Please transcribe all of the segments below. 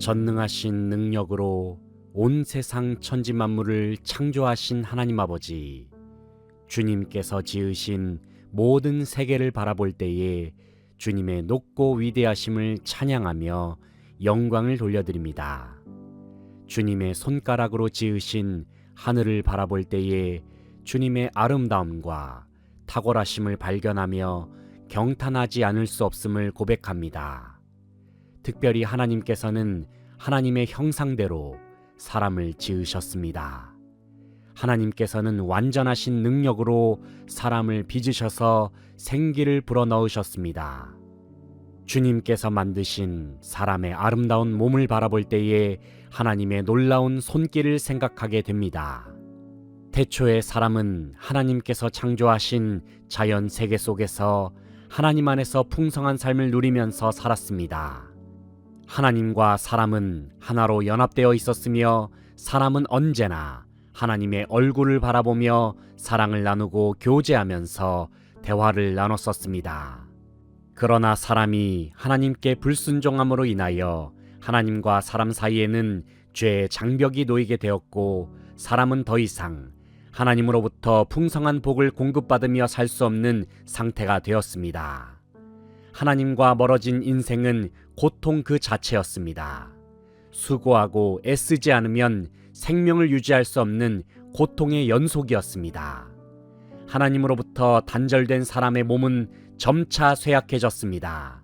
전능하신 능력으로 온 세상 천지 만물을 창조하신 하나님 아버지, 주님께서 지으신 모든 세계를 바라볼 때에 주님의 높고 위대하심을 찬양하며 영광을 돌려드립니다. 주님의 손가락으로 지으신 하늘을 바라볼 때에 주님의 아름다움과 탁월하심을 발견하며 경탄하지 않을 수 없음을 고백합니다. 특별히 하나님께서는 하나님의 형상대로 사람을 지으셨습니다. 하나님께서는 완전하신 능력으로 사람을 빚으셔서 생기를 불어넣으셨습니다. 주님께서 만드신 사람의 아름다운 몸을 바라볼 때에 하나님의 놀라운 손길을 생각하게 됩니다. 태초에 사람은 하나님께서 창조하신 자연 세계 속에서 하나님 안에서 풍성한 삶을 누리면서 살았습니다. 하나님과 사람은 하나로 연합되어 있었으며 사람은 언제나 하나님의 얼굴을 바라보며 사랑을 나누고 교제하면서 대화를 나눴었습니다. 그러나 사람이 하나님께 불순종함으로 인하여 하나님과 사람 사이에는 죄의 장벽이 놓이게 되었고, 사람은 더 이상 하나님으로부터 풍성한 복을 공급받으며 살 수 없는 상태가 되었습니다. 하나님과 멀어진 인생은 고통 그 자체였습니다. 수고하고 애쓰지 않으면 생명을 유지할 수 없는 고통의 연속이었습니다. 하나님으로부터 단절된 사람의 몸은 점차 쇠약해졌습니다.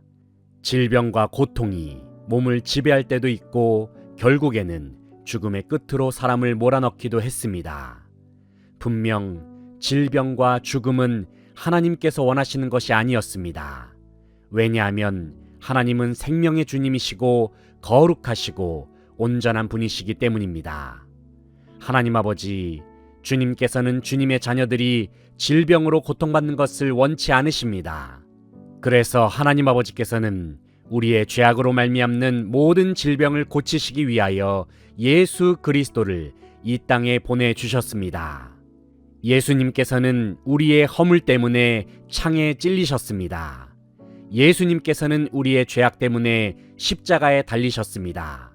질병과 고통이 몸을 지배할 때도 있고 결국에는 죽음의 끝으로 사람을 몰아넣기도 했습니다. 분명 질병과 죽음은 하나님께서 원하시는 것이 아니었습니다. 왜냐하면 하나님은 생명의 주님이시고 거룩하시고 온전한 분이시기 때문입니다. 하나님 아버지, 주님께서는 주님의 자녀들이 질병으로 고통받는 것을 원치 않으십니다. 그래서 하나님 아버지께서는 우리의 죄악으로 말미암는 모든 질병을 고치시기 위하여 예수 그리스도를 이 땅에 보내주셨습니다. 예수님께서는 우리의 허물 때문에 창에 찔리셨습니다. 예수님께서는 우리의 죄악 때문에 십자가에 달리셨습니다.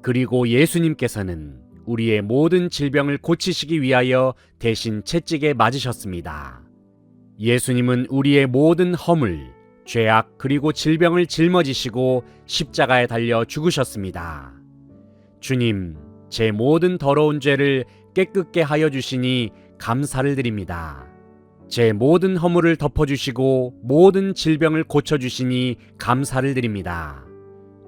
그리고 예수님께서는 우리의 모든 질병을 고치시기 위하여 대신 채찍에 맞으셨습니다. 예수님은 우리의 모든 허물, 죄악 그리고 질병을 짊어지시고 십자가에 달려 죽으셨습니다. 주님, 제 모든 더러운 죄를 깨끗게 하여 주시니 감사를 드립니다. 제 모든 허물을 덮어주시고 모든 질병을 고쳐주시니 감사를 드립니다.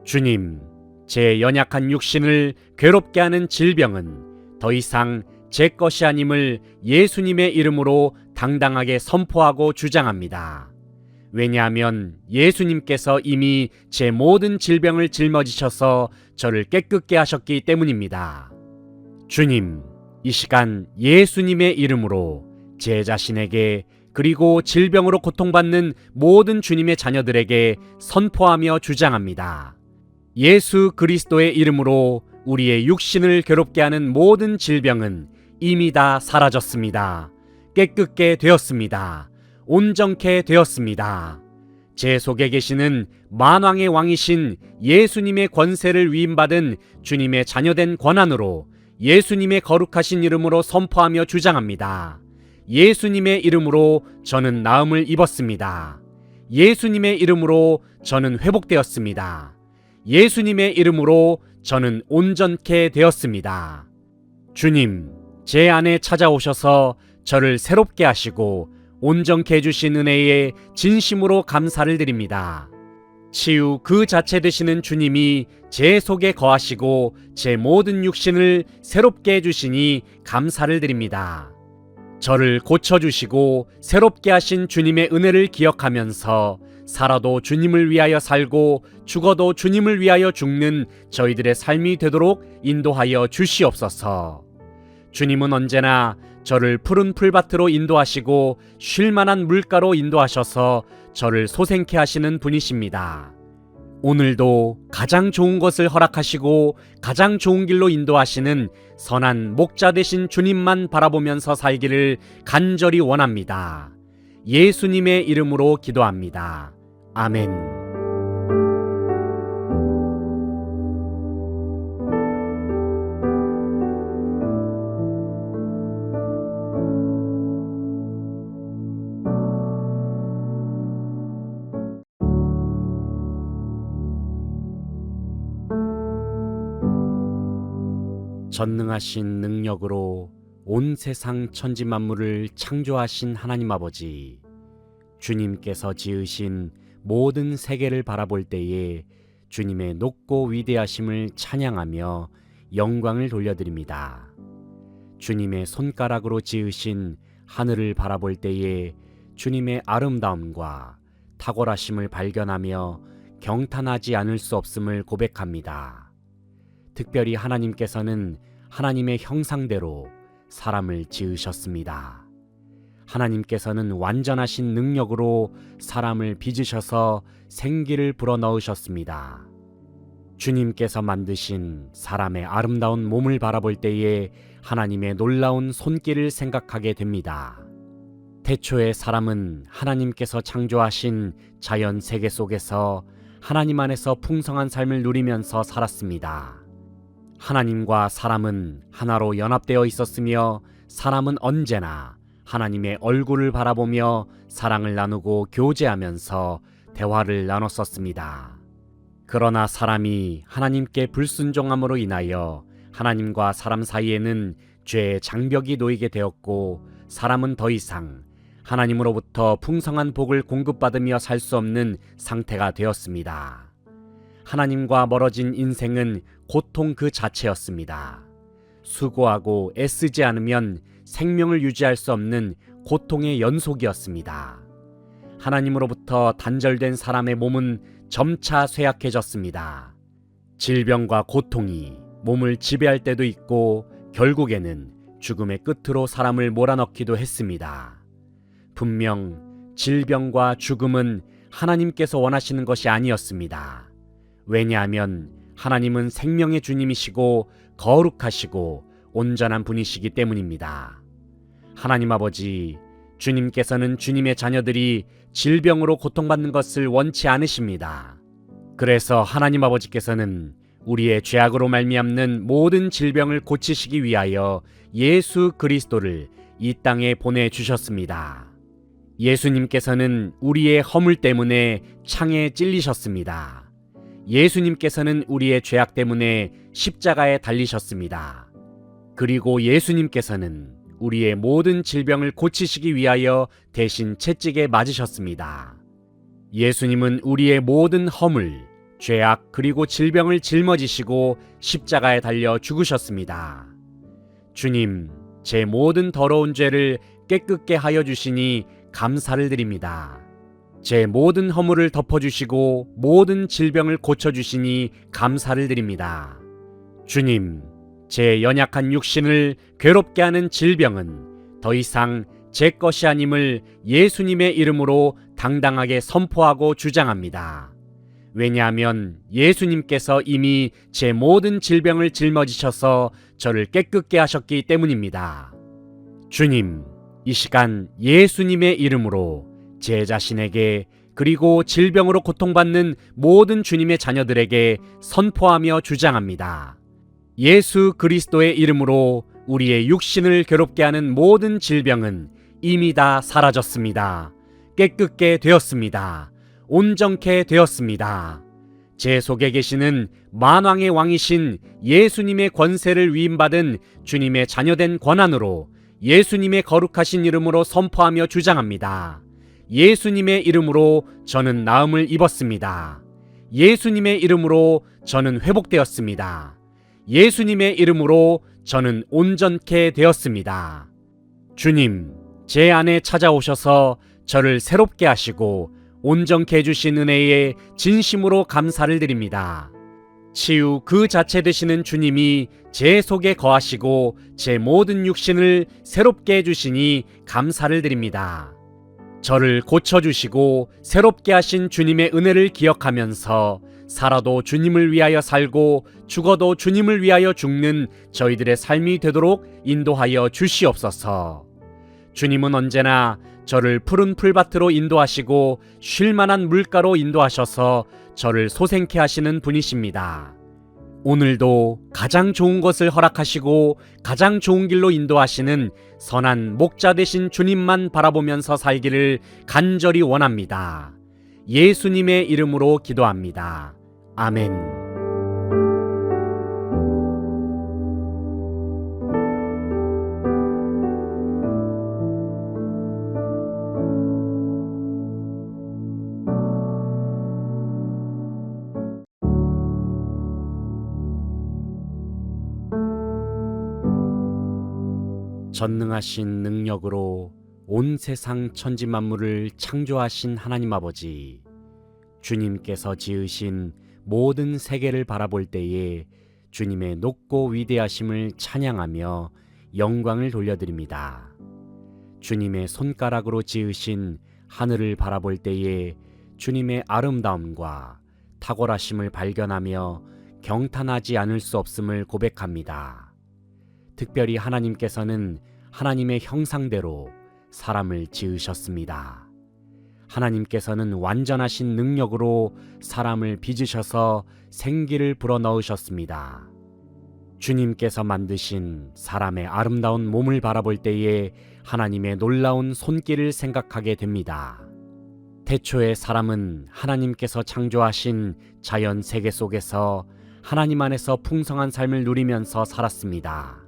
주님, 제 연약한 육신을 괴롭게 하는 질병은 더 이상 제 것이 아님을 예수님의 이름으로 당당하게 선포하고 주장합니다. 왜냐하면 예수님께서 이미 제 모든 질병을 짊어지셔서 저를 깨끗게 하셨기 때문입니다. 주님, 이 시간 예수님의 이름으로 제 자신에게 그리고 질병으로 고통받는 모든 주님의 자녀들에게 선포하며 주장합니다. 예수 그리스도의 이름으로 우리의 육신을 괴롭게 하는 모든 질병은 이미 다 사라졌습니다. 깨끗게 되었습니다. 온전케 되었습니다. 제 속에 계시는 만왕의 왕이신 예수님의 권세를 위임받은 주님의 자녀된 권한으로 예수님의 거룩하신 이름으로 선포하며 주장합니다. 예수님의 이름으로 저는 나음을 입었습니다. 예수님의 이름으로 저는 회복되었습니다. 예수님의 이름으로 저는 온전케 되었습니다. 주님, 제 안에 찾아오셔서 저를 새롭게 하시고 온전케 해주신 은혜에 진심으로 감사를 드립니다. 치유 그 자체 되시는 주님이 제 속에 거하시고 제 모든 육신을 새롭게 해주시니 감사를 드립니다. 저를 고쳐주시고 새롭게 하신 주님의 은혜를 기억하면서 살아도 주님을 위하여 살고 죽어도 주님을 위하여 죽는 저희들의 삶이 되도록 인도하여 주시옵소서. 주님은 언제나 저를 푸른 풀밭으로 인도하시고 쉴만한 물가로 인도하셔서 저를 소생케 하시는 분이십니다. 오늘도 가장 좋은 것을 허락하시고 가장 좋은 길로 인도하시는 선한 목자 되신 주님만 바라보면서 살기를 간절히 원합니다. 예수님의 이름으로 기도합니다. 아멘. 전능하신 능력으로 온 세상 천지 만물을 창조하신 하나님 아버지, 주님께서 지으신 모든 세계를 바라볼 때에 주님의 높고 위대하심을 찬양하며 영광을 돌려드립니다. 주님의 손가락으로 지으신 하늘을 바라볼 때에 주님의 아름다움과 탁월하심을 발견하며 경탄하지 않을 수 없음을 고백합니다. 특별히 하나님께서는 하나님의 형상대로 사람을 지으셨습니다. 하나님께서는 완전하신 능력으로 사람을 빚으셔서 생기를 불어넣으셨습니다. 주님께서 만드신 사람의 아름다운 몸을 바라볼 때에 하나님의 놀라운 손길을 생각하게 됩니다. 태초에 사람은 하나님께서 창조하신 자연 세계 속에서 하나님 안에서 풍성한 삶을 누리면서 살았습니다. 하나님과 사람은 하나로 연합되어 있었으며 사람은 언제나 하나님의 얼굴을 바라보며 사랑을 나누고 교제하면서 대화를 나눴었습니다. 그러나 사람이 하나님께 불순종함으로 인하여 하나님과 사람 사이에는 죄의 장벽이 놓이게 되었고, 사람은 더 이상 하나님으로부터 풍성한 복을 공급받으며 살 수 없는 상태가 되었습니다. 하나님과 멀어진 인생은 고통 그 자체였습니다. 수고하고 애쓰지 않으면 생명을 유지할 수 없는 고통의 연속이었습니다. 하나님으로부터 단절된 사람의 몸은 점차 쇠약해졌습니다. 질병과 고통이 몸을 지배할 때도 있고 결국에는 죽음의 끝으로 사람을 몰아넣기도 했습니다. 분명 질병과 죽음은 하나님께서 원하시는 것이 아니었습니다. 왜냐하면 하나님은 생명의 주님이시고 거룩하시고 온전한 분이시기 때문입니다. 하나님 아버지, 주님께서는 주님의 자녀들이 질병으로 고통받는 것을 원치 않으십니다. 그래서 하나님 아버지께서는 우리의 죄악으로 말미암는 모든 질병을 고치시기 위하여 예수 그리스도를 이 땅에 보내주셨습니다. 예수님께서는 우리의 허물 때문에 창에 찔리셨습니다. 예수님께서는 우리의 죄악 때문에 십자가에 달리셨습니다. 그리고 예수님께서는 우리의 모든 질병을 고치시기 위하여 대신 채찍에 맞으셨습니다. 예수님은 우리의 모든 허물, 죄악 그리고 질병을 짊어지시고 십자가에 달려 죽으셨습니다. 주님, 제 모든 더러운 죄를 깨끗게 하여 주시니 감사를 드립니다. 제 모든 허물을 덮어주시고 모든 질병을 고쳐주시니 감사를 드립니다. 주님, 제 연약한 육신을 괴롭게 하는 질병은 더 이상 제 것이 아님을 예수님의 이름으로 당당하게 선포하고 주장합니다. 왜냐하면 예수님께서 이미 제 모든 질병을 짊어지셔서 저를 깨끗게 하셨기 때문입니다. 주님, 이 시간 예수님의 이름으로 제 자신에게 그리고 질병으로 고통받는 모든 주님의 자녀들에게 선포하며 주장합니다. 예수 그리스도의 이름으로 우리의 육신을 괴롭게 하는 모든 질병은 이미 다 사라졌습니다. 깨끗게 되었습니다. 온전케 되었습니다. 제 속에 계시는 만왕의 왕이신 예수님의 권세를 위임받은 주님의 자녀된 권한으로 예수님의 거룩하신 이름으로 선포하며 주장합니다. 예수님의 이름으로 저는 나음을 입었습니다. 예수님의 이름으로 저는 회복되었습니다. 예수님의 이름으로 저는 온전케 되었습니다. 주님, 제 안에 찾아오셔서 저를 새롭게 하시고 온전케 해주신 은혜에 진심으로 감사를 드립니다. 치유 그 자체 되시는 주님이 제 속에 거하시고 제 모든 육신을 새롭게 해주시니 감사를 드립니다. 저를 고쳐주시고 새롭게 하신 주님의 은혜를 기억하면서 살아도 주님을 위하여 살고 죽어도 주님을 위하여 죽는 저희들의 삶이 되도록 인도하여 주시옵소서. 주님은 언제나 저를 푸른 풀밭으로 인도하시고 쉴만한 물가로 인도하셔서 저를 소생케 하시는 분이십니다. 오늘도 가장 좋은 것을 허락하시고 가장 좋은 길로 인도하시는 선한 목자 되신 주님만 바라보면서 살기를 간절히 원합니다. 예수님의 이름으로 기도합니다. 아멘. 전능하신 능력으로 온 세상 천지 만물을 창조하신 하나님 아버지, 주님께서 지으신 모든 세계를 바라볼 때에 주님의 높고 위대하심을 찬양하며 영광을 돌려드립니다. 주님의 손가락으로 지으신 하늘을 바라볼 때에 주님의 아름다움과 탁월하심을 발견하며 경탄하지 않을 수 없음을 고백합니다. 특별히 하나님께서는 하나님의 형상대로 사람을 지으셨습니다. 하나님께서는 완전하신 능력으로 사람을 빚으셔서 생기를 불어넣으셨습니다. 주님께서 만드신 사람의 아름다운 몸을 바라볼 때에 하나님의 놀라운 손길을 생각하게 됩니다. 태초에 사람은 하나님께서 창조하신 자연 세계 속에서 하나님 안에서 풍성한 삶을 누리면서 살았습니다.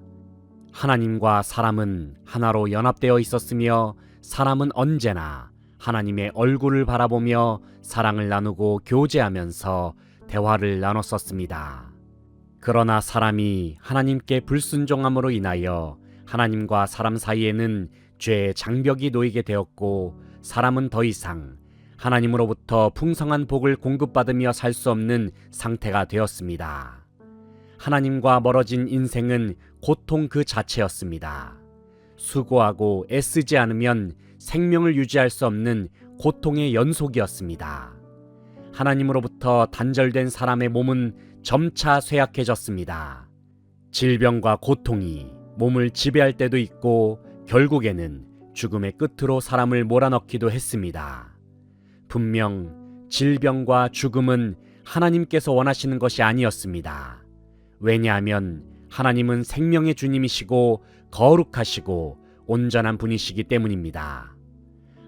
하나님과 사람은 하나로 연합되어 있었으며 사람은 언제나 하나님의 얼굴을 바라보며 사랑을 나누고 교제하면서 대화를 나눴었습니다. 그러나 사람이 하나님께 불순종함으로 인하여 하나님과 사람 사이에는 죄의 장벽이 놓이게 되었고, 사람은 더 이상 하나님으로부터 풍성한 복을 공급받으며 살 수 없는 상태가 되었습니다. 하나님과 멀어진 인생은 고통 그 자체였습니다. 수고하고 애쓰지 않으면 생명을 유지할 수 없는 고통의 연속이었습니다. 하나님으로부터 단절된 사람의 몸은 점차 쇠약해졌습니다. 질병과 고통이 몸을 지배할 때도 있고 결국에는 죽음의 끝으로 사람을 몰아넣기도 했습니다. 분명 질병과 죽음은 하나님께서 원하시는 것이 아니었습니다. 왜냐하면 하나님은 생명의 주님이시고 거룩하시고 온전한 분이시기 때문입니다.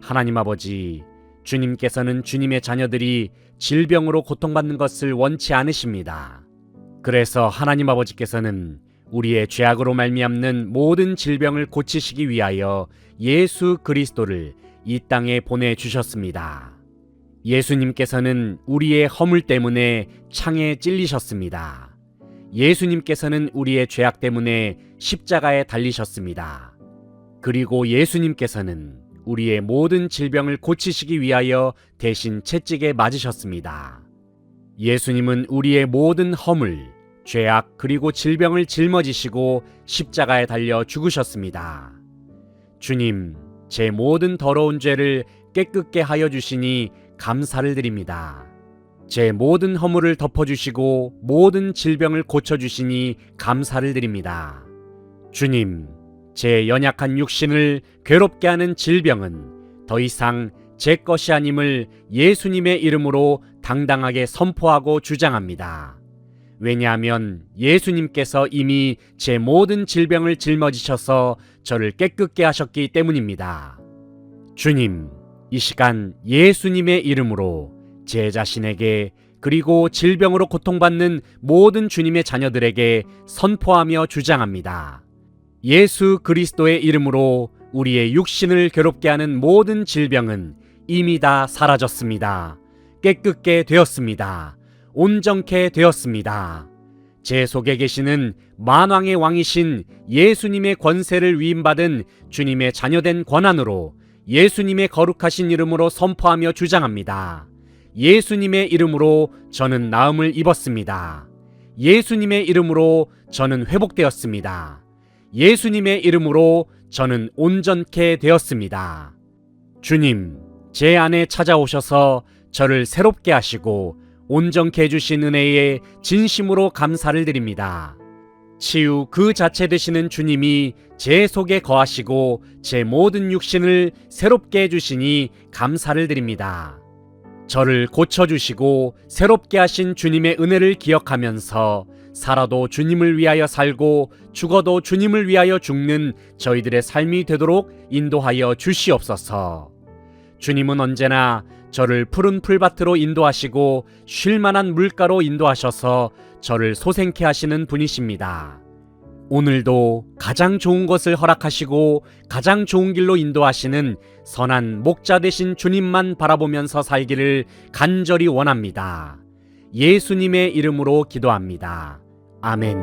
하나님 아버지, 주님께서는 주님의 자녀들이 질병으로 고통받는 것을 원치 않으십니다. 그래서 하나님 아버지께서는 우리의 죄악으로 말미암는 모든 질병을 고치시기 위하여 예수 그리스도를 이 땅에 보내주셨습니다. 예수님께서는 우리의 허물 때문에 창에 찔리셨습니다. 예수님께서는 우리의 죄악 때문에 십자가에 달리셨습니다. 그리고 예수님께서는 우리의 모든 질병을 고치시기 위하여 대신 채찍에 맞으셨습니다. 예수님은 우리의 모든 허물, 죄악 그리고 질병을 짊어지시고 십자가에 달려 죽으셨습니다. 주님, 제 모든 더러운 죄를 깨끗게 하여 주시니 감사를 드립니다. 제 모든 허물을 덮어주시고 모든 질병을 고쳐주시니 감사를 드립니다. 주님, 제 연약한 육신을 괴롭게 하는 질병은 더 이상 제 것이 아님을 예수님의 이름으로 당당하게 선포하고 주장합니다. 왜냐하면 예수님께서 이미 제 모든 질병을 짊어지셔서 저를 깨끗게 하셨기 때문입니다. 주님, 이 시간 예수님의 이름으로 제 자신에게 그리고 질병으로 고통받는 모든 주님의 자녀들에게 선포하며 주장합니다. 예수 그리스도의 이름으로 우리의 육신을 괴롭게 하는 모든 질병은 이미 다 사라졌습니다. 깨끗게 되었습니다. 온전케 되었습니다. 제 속에 계시는 만왕의 왕이신 예수님의 권세를 위임받은 주님의 자녀된 권한으로 예수님의 거룩하신 이름으로 선포하며 주장합니다. 예수님의 이름으로 저는 나음을 입었습니다. 예수님의 이름으로 저는 회복되었습니다. 예수님의 이름으로 저는 온전케 되었습니다. 주님, 제 안에 찾아오셔서 저를 새롭게 하시고 온전케 해주신 은혜에 진심으로 감사를 드립니다. 치유 그 자체 되시는 주님이 제 속에 거하시고 제 모든 육신을 새롭게 해주시니 감사를 드립니다. 저를 고쳐주시고 새롭게 하신 주님의 은혜를 기억하면서 살아도 주님을 위하여 살고 죽어도 주님을 위하여 죽는 저희들의 삶이 되도록 인도하여 주시옵소서. 주님은 언제나 저를 푸른 풀밭으로 인도하시고 쉴만한 물가로 인도하셔서 저를 소생케 하시는 분이십니다. 오늘도 가장 좋은 것을 허락하시고 가장 좋은 길로 인도하시는 선한 목자 되신 주님만 바라보면서 살기를 간절히 원합니다. 예수님의 이름으로 기도합니다. 아멘.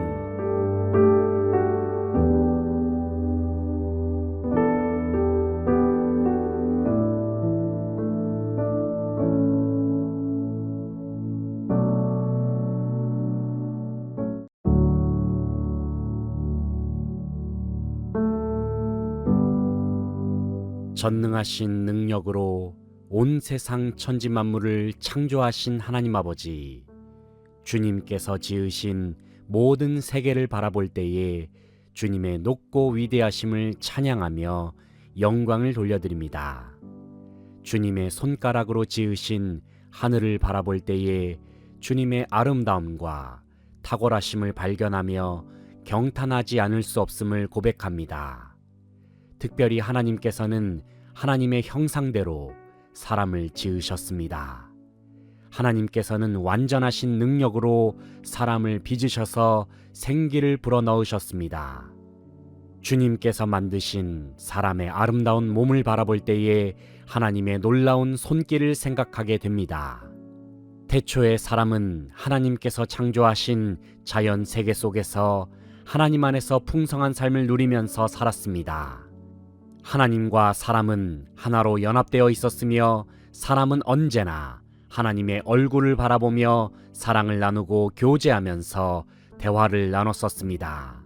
전능하신 능력으로 온 세상 천지 만물을 창조하신 하나님 아버지, 주님께서 지으신 모든 세계를 바라볼 때에 주님의 높고 위대하심을 찬양하며 영광을 돌려드립니다. 주님의 손가락으로 지으신 하늘을 바라볼 때에 주님의 아름다움과 탁월하심을 발견하며 경탄하지 않을 수 없음을 고백합니다. 특별히 하나님께서는 하나님의 형상대로 사람을 지으셨습니다. 하나님께서는 완전하신 능력으로 사람을 빚으셔서 생기를 불어넣으셨습니다. 주님께서 만드신 사람의 아름다운 몸을 바라볼 때에 하나님의 놀라운 손길을 생각하게 됩니다. 태초에 사람은 하나님께서 창조하신 자연 세계 속에서 하나님 안에서 풍성한 삶을 누리면서 살았습니다. 하나님과 사람은 하나로 연합되어 있었으며 사람은 언제나 하나님의 얼굴을 바라보며 사랑을 나누고 교제하면서 대화를 나눴었습니다.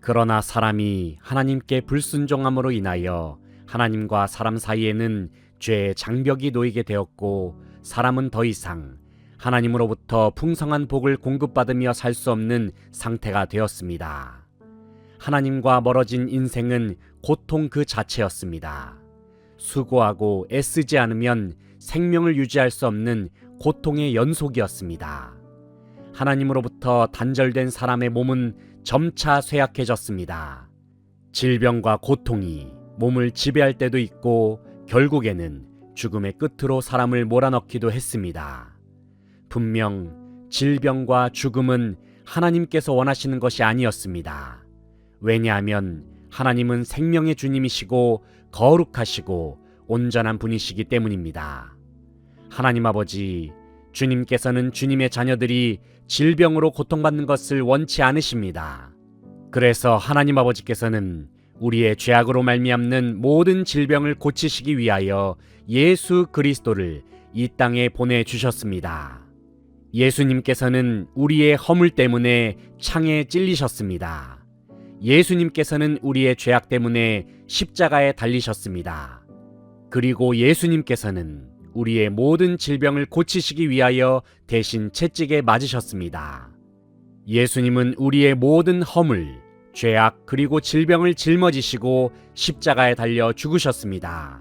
그러나 사람이 하나님께 불순종함으로 인하여 하나님과 사람 사이에는 죄의 장벽이 놓이게 되었고 사람은 더 이상 하나님으로부터 풍성한 복을 공급받으며 살 수 없는 상태가 되었습니다. 하나님과 멀어진 인생은 고통 그 자체였습니다. 수고하고 애쓰지 않으면 생명을 유지할 수 없는 고통의 연속이었습니다. 하나님으로부터 단절된 사람의 몸은 점차 쇠약해졌습니다. 질병과 고통이 몸을 지배할 때도 있고 결국에는 죽음의 끝으로 사람을 몰아넣기도 했습니다. 분명 질병과 죽음은 하나님께서 원하시는 것이 아니었습니다. 왜냐하면 하나님은 생명의 주님이시고 거룩하시고 온전한 분이시기 때문입니다. 하나님 아버지, 주님께서는 주님의 자녀들이 질병으로 고통받는 것을 원치 않으십니다. 그래서 하나님 아버지께서는 우리의 죄악으로 말미암는 모든 질병을 고치시기 위하여 예수 그리스도를 이 땅에 보내주셨습니다. 예수님께서는 우리의 허물 때문에 창에 찔리셨습니다. 예수님께서는 우리의 죄악 때문에 십자가에 달리셨습니다. 그리고 예수님께서는 우리의 모든 질병을 고치시기 위하여 대신 채찍에 맞으셨습니다. 예수님은 우리의 모든 허물, 죄악 그리고 질병을 짊어지시고 십자가에 달려 죽으셨습니다.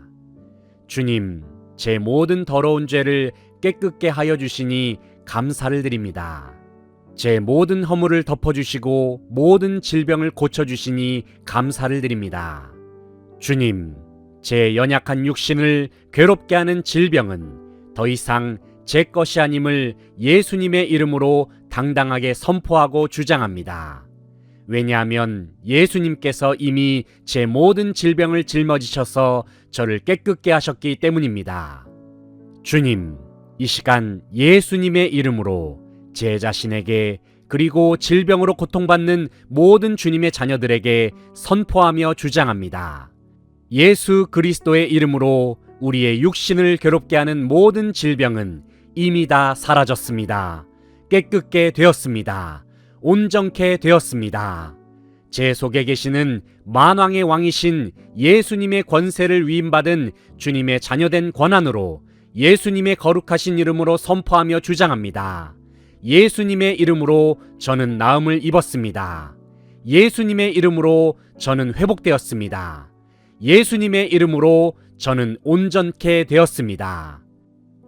주님, 제 모든 더러운 죄를 깨끗게 하여 주시니 감사를 드립니다. 제 모든 허물을 덮어주시고 모든 질병을 고쳐주시니 감사를 드립니다. 주님, 제 연약한 육신을 괴롭게 하는 질병은 더 이상 제 것이 아님을 예수님의 이름으로 당당하게 선포하고 주장합니다. 왜냐하면 예수님께서 이미 제 모든 질병을 짊어지셔서 저를 깨끗게 하셨기 때문입니다. 주님, 이 시간 예수님의 이름으로 제 자신에게 그리고 질병으로 고통받는 모든 주님의 자녀들에게 선포하며 주장합니다. 예수 그리스도의 이름으로 우리의 육신을 괴롭게 하는 모든 질병은 이미 다 사라졌습니다. 깨끗게 되었습니다. 온전케 되었습니다. 제 속에 계시는 만왕의 왕이신 예수님의 권세를 위임받은 주님의 자녀된 권한으로 예수님의 거룩하신 이름으로 선포하며 주장합니다. 예수님의 이름으로 저는 나음을 입었습니다. 예수님의 이름으로 저는 회복되었습니다. 예수님의 이름으로 저는 온전케 되었습니다.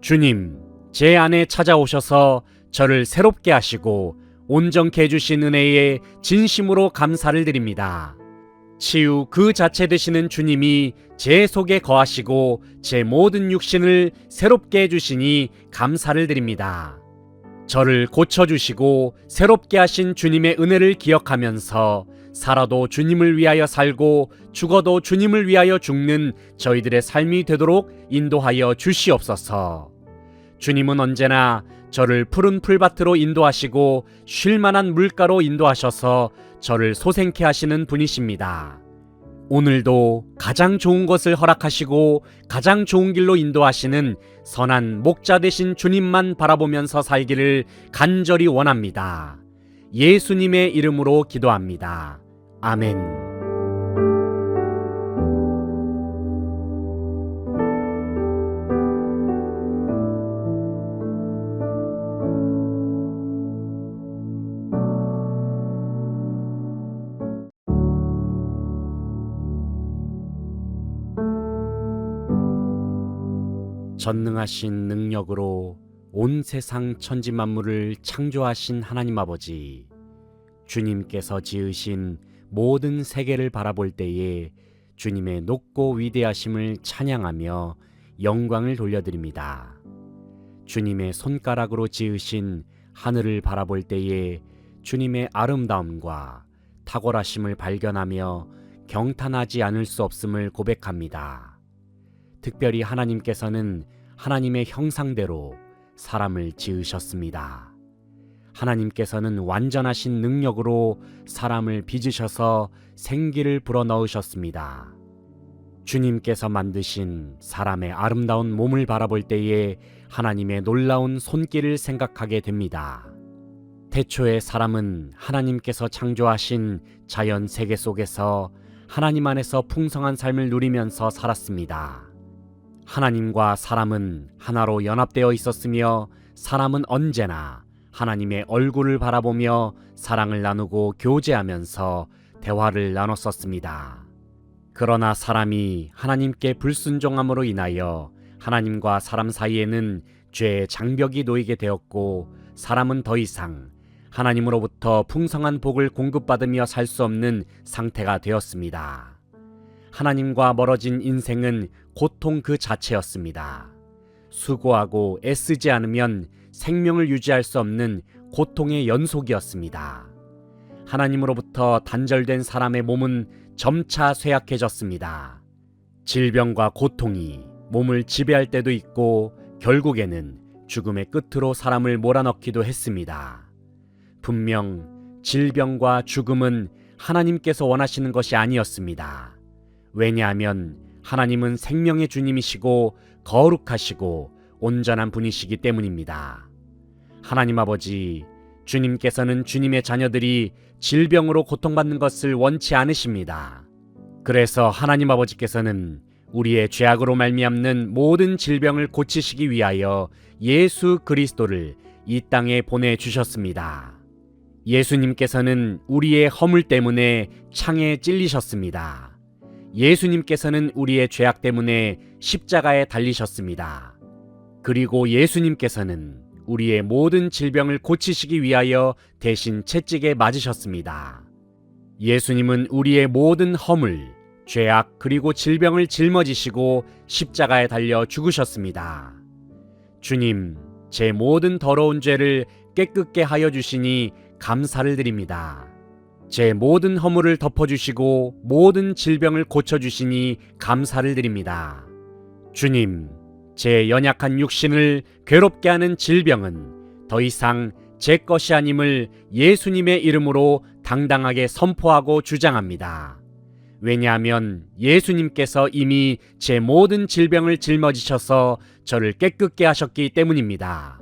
주님, 제 안에 찾아오셔서 저를 새롭게 하시고 온전케 해주신 은혜에 진심으로 감사를 드립니다. 치유 그 자체 되시는 주님이 제 속에 거하시고 제 모든 육신을 새롭게 해주시니 감사를 드립니다. 저를 고쳐주시고 새롭게 하신 주님의 은혜를 기억하면서 살아도 주님을 위하여 살고 죽어도 주님을 위하여 죽는 저희들의 삶이 되도록 인도하여 주시옵소서. 주님은 언제나 저를 푸른 풀밭으로 인도하시고 쉴만한 물가로 인도하셔서 저를 소생케 하시는 분이십니다. 오늘도 가장 좋은 것을 허락하시고 가장 좋은 길로 인도하시는 선한 목자 되신 주님만 바라보면서 살기를 간절히 원합니다. 예수님의 이름으로 기도합니다. 아멘. 전능하신 능력으로 온 세상 천지 만물을 창조하신 하나님 아버지, 주님께서 지으신 모든 세계를 바라볼 때에 주님의 높고 위대하심을 찬양하며 영광을 돌려드립니다. 주님의 손가락으로 지으신 하늘을 바라볼 때에 주님의 아름다움과 탁월하심을 발견하며 경탄하지 않을 수 없음을 고백합니다. 특별히 하나님께서는 하나님의 형상대로 사람을 지으셨습니다. 하나님께서는 완전하신 능력으로 사람을 빚으셔서 생기를 불어넣으셨습니다. 주님께서 만드신 사람의 아름다운 몸을 바라볼 때에 하나님의 놀라운 손길을 생각하게 됩니다. 태초에 사람은 하나님께서 창조하신 자연 세계 속에서 하나님 안에서 풍성한 삶을 누리면서 살았습니다. 하나님과 사람은 하나로 연합되어 있었으며 사람은 언제나 하나님의 얼굴을 바라보며 사랑을 나누고 교제하면서 대화를 나눴었습니다. 그러나 사람이 하나님께 불순종함으로 인하여 하나님과 사람 사이에는 죄의 장벽이 놓이게 되었고 사람은 더 이상 하나님으로부터 풍성한 복을 공급받으며 살 수 없는 상태가 되었습니다. 하나님과 멀어진 인생은 고통 그 자체였습니다. 수고하고 애쓰지 않으면 생명을 유지할 수 없는 고통의 연속이었습니다. 하나님으로부터 단절된 사람의 몸은 점차 쇠약해졌습니다. 질병과 고통이 몸을 지배할 때도 있고 결국에는 죽음의 끝으로 사람을 몰아넣기도 했습니다. 분명 질병과 죽음은 하나님께서 원하시는 것이 아니었습니다. 왜냐하면 하나님은 생명의 주님이시고 거룩하시고 온전한 분이시기 때문입니다. 하나님 아버지, 주님께서는 주님의 자녀들이 질병으로 고통받는 것을 원치 않으십니다. 그래서 하나님 아버지께서는 우리의 죄악으로 말미암는 모든 질병을 고치시기 위하여 예수 그리스도를 이 땅에 보내주셨습니다. 예수님께서는 우리의 허물 때문에 창에 찔리셨습니다. 예수님께서는 우리의 죄악 때문에 십자가에 달리셨습니다. 그리고 예수님께서는 우리의 모든 질병을 고치시기 위하여 대신 채찍에 맞으셨습니다. 예수님은 우리의 모든 허물, 죄악 그리고 질병을 짊어지시고 십자가에 달려 죽으셨습니다. 주님, 제 모든 더러운 죄를 깨끗게 하여 주시니 감사를 드립니다. 제 모든 허물을 덮어주시고 모든 질병을 고쳐주시니 감사를 드립니다. 주님, 제 연약한 육신을 괴롭게 하는 질병은 더 이상 제 것이 아님을 예수님의 이름으로 당당하게 선포하고 주장합니다. 왜냐하면 예수님께서 이미 제 모든 질병을 짊어지셔서 저를 깨끗게 하셨기 때문입니다.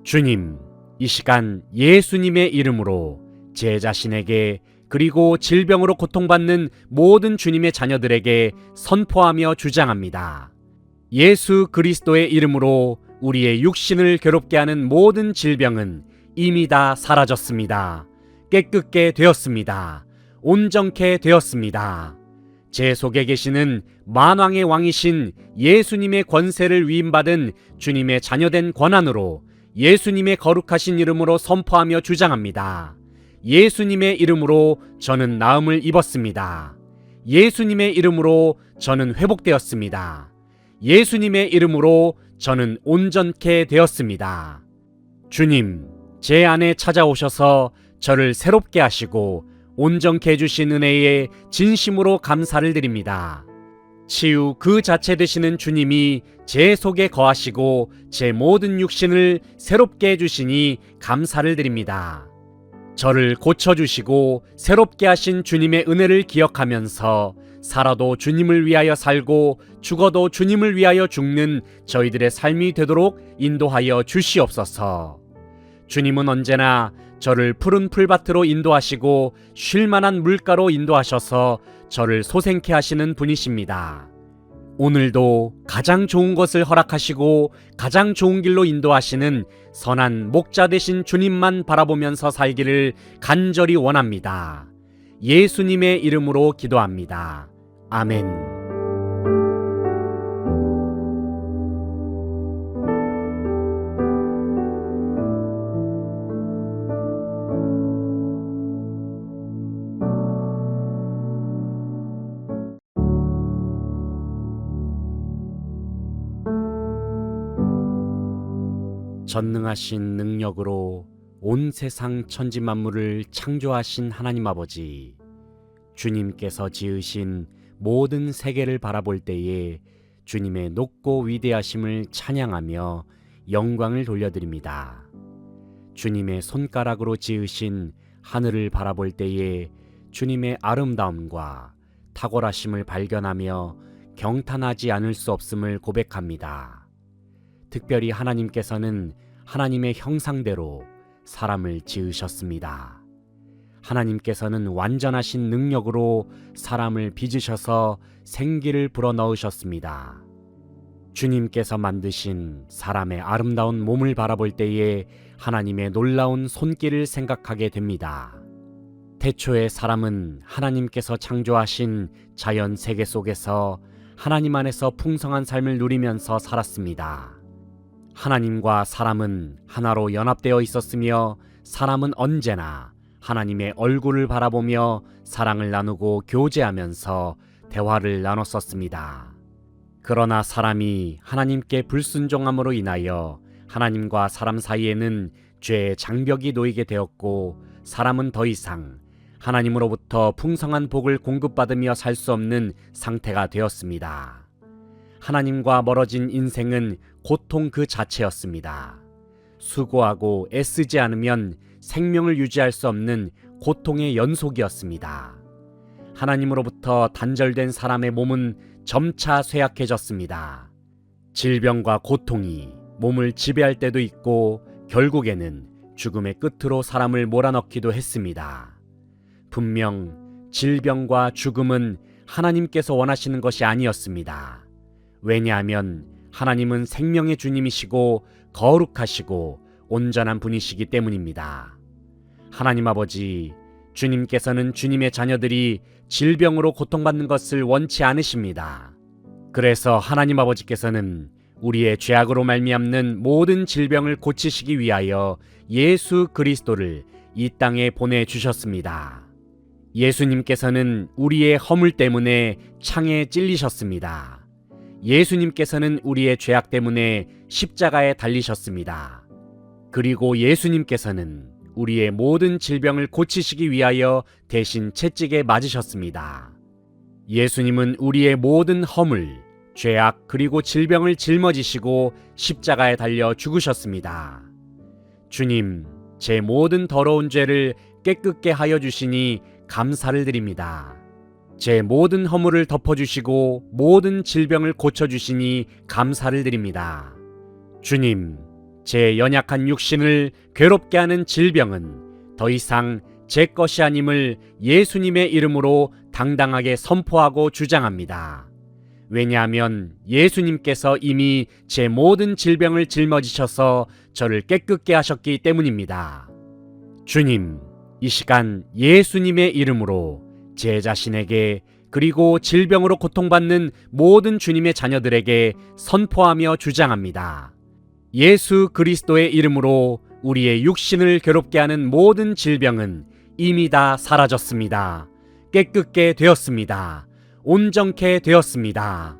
주님, 이 시간 예수님의 이름으로 제 자신에게 그리고 질병으로 고통받는 모든 주님의 자녀들에게 선포하며 주장합니다. 예수 그리스도의 이름으로 우리의 육신을 괴롭게 하는 모든 질병은 이미 다 사라졌습니다. 깨끗게 되었습니다. 온전케 되었습니다. 제 속에 계시는 만왕의 왕이신 예수님의 권세를 위임받은 주님의 자녀된 권한으로 예수님의 거룩하신 이름으로 선포하며 주장합니다. 예수님의 이름으로 저는 나음을 입었습니다. 예수님의 이름으로 저는 회복되었습니다. 예수님의 이름으로 저는 온전케 되었습니다. 주님, 제 안에 찾아오셔서 저를 새롭게 하시고 온전케 해주신 은혜에 진심으로 감사를 드립니다. 치유 그 자체 되시는 주님이 제 속에 거하시고 제 모든 육신을 새롭게 해주시니 감사를 드립니다. 저를 고쳐주시고 새롭게 하신 주님의 은혜를 기억하면서 살아도 주님을 위하여 살고 죽어도 주님을 위하여 죽는 저희들의 삶이 되도록 인도하여 주시옵소서. 주님은 언제나 저를 푸른 풀밭으로 인도하시고 쉴만한 물가로 인도하셔서 저를 소생케 하시는 분이십니다. 오늘도 가장 좋은 것을 허락하시고 가장 좋은 길로 인도하시는 선한 목자 되신 주님만 바라보면서 살기를 간절히 원합니다. 예수님의 이름으로 기도합니다. 아멘. 전능하신 능력으로 온 세상 천지 만물을 창조하신 하나님 아버지, 주님께서 지으신 모든 세계를 바라볼 때에 주님의 높고 위대하심을 찬양하며 영광을 돌려드립니다. 주님의 손가락으로 지으신 하늘을 바라볼 때에 주님의 아름다움과 탁월하심을 발견하며 경탄하지 않을 수 없음을 고백합니다. 특별히 하나님께서는 하나님의 형상대로 사람을 지으셨습니다. 하나님께서는 완전하신 능력으로 사람을 빚으셔서 생기를 불어넣으셨습니다. 주님께서 만드신 사람의 아름다운 몸을 바라볼 때에 하나님의 놀라운 손길을 생각하게 됩니다. 태초에 사람은 하나님께서 창조하신 자연 세계 속에서 하나님 안에서 풍성한 삶을 누리면서 살았습니다. 하나님과 사람은 하나로 연합되어 있었으며 사람은 언제나 하나님의 얼굴을 바라보며 사랑을 나누고 교제하면서 대화를 나눴었습니다. 그러나 사람이 하나님께 불순종함으로 인하여 하나님과 사람 사이에는 죄의 장벽이 놓이게 되었고 사람은 더 이상 하나님으로부터 풍성한 복을 공급받으며 살 수 없는 상태가 되었습니다. 하나님과 멀어진 인생은 고통 그 자체였습니다. 수고하고 애쓰지 않으면 생명을 유지할 수 없는 고통의 연속이었습니다. 하나님으로부터 단절된 사람의 몸은 점차 쇠약해졌습니다. 질병과 고통이 몸을 지배할 때도 있고 결국에는 죽음의 끝으로 사람을 몰아넣기도 했습니다. 분명 질병과 죽음은 하나님께서 원하시는 것이 아니었습니다. 왜냐하면 하나님은 생명의 주님이시고 거룩하시고 온전한 분이시기 때문입니다. 하나님 아버지, 주님께서는 주님의 자녀들이 질병으로 고통받는 것을 원치 않으십니다. 그래서 하나님 아버지께서는 우리의 죄악으로 말미암는 모든 질병을 고치시기 위하여 예수 그리스도를 이 땅에 보내주셨습니다. 예수님께서는 우리의 허물 때문에 창에 찔리셨습니다. 예수님께서는 우리의 죄악 때문에 십자가에 달리셨습니다. 그리고 예수님께서는 우리의 모든 질병을 고치시기 위하여 대신 채찍에 맞으셨습니다. 예수님은 우리의 모든 허물, 죄악 그리고 질병을 짊어지시고 십자가에 달려 죽으셨습니다. 주님, 제 모든 더러운 죄를 깨끗게 하여 주시니 감사를 드립니다. 제 모든 허물을 덮어주시고 모든 질병을 고쳐주시니 감사를 드립니다. 주님, 제 연약한 육신을 괴롭게 하는 질병은 더 이상 제 것이 아님을 예수님의 이름으로 당당하게 선포하고 주장합니다. 왜냐하면 예수님께서 이미 제 모든 질병을 짊어지셔서 저를 깨끗게 하셨기 때문입니다. 주님, 이 시간 예수님의 이름으로 제 자신에게 그리고 질병으로 고통받는 모든 주님의 자녀들에게 선포하며 주장합니다. 예수 그리스도의 이름으로 우리의 육신을 괴롭게 하는 모든 질병은 이미 다 사라졌습니다. 깨끗게 되었습니다. 온전케 되었습니다.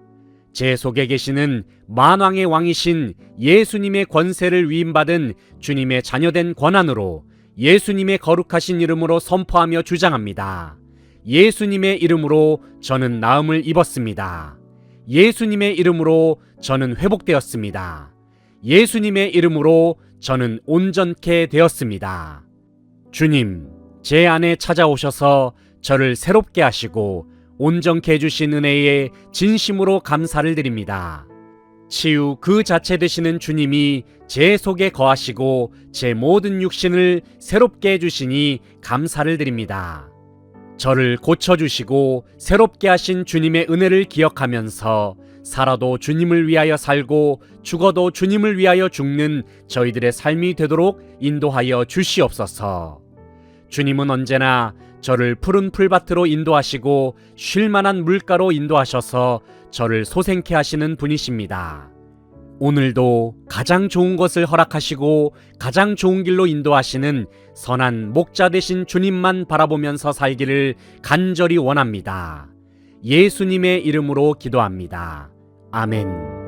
제 속에 계시는 만왕의 왕이신 예수님의 권세를 위임받은 주님의 자녀된 권한으로 예수님의 거룩하신 이름으로 선포하며 주장합니다. 예수님의 이름으로 저는 나음을 입었습니다. 예수님의 이름으로 저는 회복되었습니다. 예수님의 이름으로 저는 온전케 되었습니다. 주님, 제 안에 찾아오셔서 저를 새롭게 하시고 온전케 해주신 은혜에 진심으로 감사를 드립니다. 치유 그 자체 되시는 주님이 제 속에 거하시고 제 모든 육신을 새롭게 해주시니 감사를 드립니다. 저를 고쳐주시고 새롭게 하신 주님의 은혜를 기억하면서 살아도 주님을 위하여 살고 죽어도 주님을 위하여 죽는 저희들의 삶이 되도록 인도하여 주시옵소서. 주님은 언제나 저를 푸른 풀밭으로 인도하시고 쉴만한 물가로 인도하셔서 저를 소생케 하시는 분이십니다. 오늘도 가장 좋은 것을 허락하시고 가장 좋은 길로 인도하시는 선한 목자 되신 주님만 바라보면서 살기를 간절히 원합니다. 예수님의 이름으로 기도합니다. 아멘.